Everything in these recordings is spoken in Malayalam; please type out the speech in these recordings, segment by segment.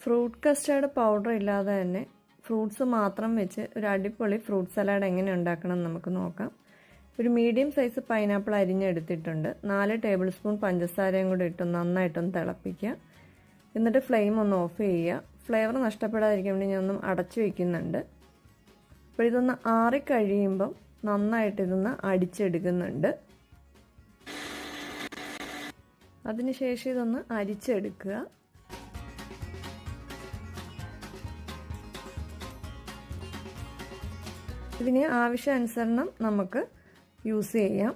ഫ്രൂട്ട് കസ്റ്റാർഡ് പൗഡർ ഇല്ലാതെ തന്നെ ഫ്രൂട്ട്സ് മാത്രം വെച്ച് ഒരു അടിപൊളി ഫ്രൂട്ട് സലാഡ് എങ്ങനെ ഉണ്ടാക്കണം എന്ന് നമുക്ക് നോക്കാം. ഒരു മീഡിയം സൈസ് പൈനാപ്പിൾ അരിഞ്ഞെടുത്തിട്ടുണ്ട്. 4 ടേബിൾ സ്പൂൺ പഞ്ചസാരയും കൂടി ഇട്ട് നന്നായിട്ടൊന്ന് തിളപ്പിക്കുക. എന്നിട്ട് ഫ്ലെയിം ഒന്ന് ഓഫ് ചെയ്യുക. ഫ്ലേവർ നഷ്ടപ്പെടാതിരിക്കാൻ വേണ്ടി ഞാനൊന്നും അടച്ചു വയ്ക്കുന്നുണ്ട്. അപ്പോൾ ഇതൊന്ന് ആറിക്കഴിയുമ്പം നന്നായിട്ടിതൊന്ന് അടിച്ചെടുക്കുന്നുണ്ട്. അതിനുശേഷം ഇതൊന്ന് അരിച്ചെടുക്കുക. ഇതിന് ആവശ്യാനുസരണം നമുക്ക് യൂസ് ചെയ്യാം.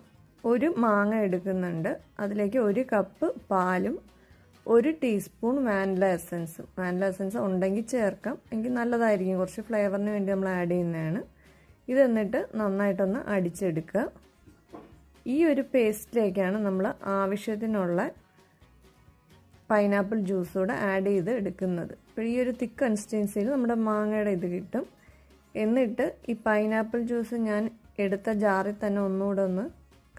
ഒരു മാങ്ങ എടുക്കുന്നുണ്ട്. അതിലേക്ക് 1 കപ്പ് പാലും 1 ടീസ്പൂൺ വാനില എസൻസ് ഉണ്ടെങ്കിൽ ചേർക്കാം, എങ്കിൽ നല്ലതായിരിക്കും. കുറച്ച് ഫ്ലേവറിന് വേണ്ടി നമ്മൾ ആഡ് ചെയ്യുന്നതാണ് ഇത്. എന്നിട്ട് നന്നായിട്ടൊന്ന് അടിച്ചെടുക്കുക. ഈ ഒരു പേസ്റ്റിലേക്കാണ് നമ്മൾ ആവശ്യത്തിനുള്ള പൈനാപ്പിൾ ജ്യൂസ് കൂടെ ആഡ് ചെയ്ത് എടുക്കുന്നത്. അപ്പോൾ ഈ ഒരു തിക്ക് കൺസിസ്റ്റൻസിയിൽ നമ്മുടെ മാങ്ങയുടെ ഇത് കിട്ടും. എന്നിട്ട് ഈ പൈനാപ്പിൾ ജ്യൂസ് ഞാൻ എടുത്ത ജാറിൽ തന്നെ ഒന്നുകൂടെ ഒന്ന്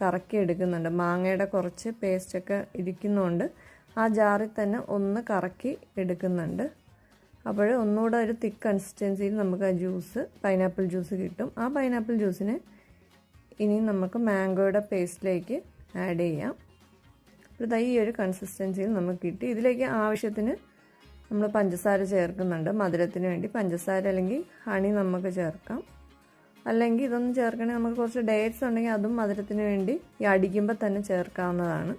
കറക്കി എടുക്കുന്നുണ്ട്. മാങ്ങയുടെ കുറച്ച് പേസ്റ്റൊക്കെ ഇരിക്കുന്നതുകൊണ്ട് ആ ജാറിൽ തന്നെ ഒന്ന് കറക്കി എടുക്കുന്നുണ്ട്. അപ്പോൾ ഒന്നുകൂടെ ഒരു തിക്ക് കൺസിസ്റ്റൻസിയിൽ നമുക്ക് ആ ജ്യൂസ് പൈനാപ്പിൾ ജ്യൂസ് കിട്ടും. ആ പൈനാപ്പിൾ ജ്യൂസിന് ഇനി നമുക്ക് മാംഗോയുടെ പേസ്റ്റിലേക്ക് ആഡ് ചെയ്യാം. അപ്പോൾ ഈ ഒരു കൺസിസ്റ്റൻസിയിൽ നമുക്ക് കിട്ടി. ഇതിലേക്ക് ആവശ്യത്തിന് നമ്മൾ പഞ്ചസാര ചേർക്കുന്നുണ്ട്. മധുരത്തിന് വേണ്ടി പഞ്ചസാര അല്ലെങ്കിൽ ഹണി നമുക്ക് ചേർക്കാം. അല്ലെങ്കിൽ ഇതൊന്നും ചേർക്കണമെങ്കിൽ നമുക്ക് കുറച്ച് ഡേറ്റ്സ് ഉണ്ടെങ്കിൽ അതും മധുരത്തിന് വേണ്ടി ഈ അടിക്കുമ്പോൾ തന്നെ ചേർക്കാവുന്നതാണ്.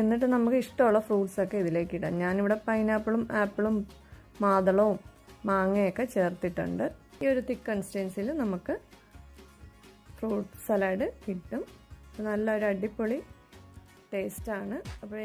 എന്നിട്ട് നമുക്ക് ഇഷ്ടമുള്ള ഫ്രൂട്ട്സൊക്കെ ഇതിലേക്ക് ഇടാം. ഞാനിവിടെ പൈനാപ്പിളും ആപ്പിളും മാതളവും മാങ്ങയൊക്കെ ചേർത്തിട്ടുണ്ട്. ഈ ഒരു തിക്ക് കൺസിസ്റ്റൻസിയിൽ നമുക്ക് ഫ്രൂട്ട് സലാഡ് കിട്ടും. നല്ലൊരു അടിപൊളി ടേസ്റ്റാണ്. അപ്പോൾ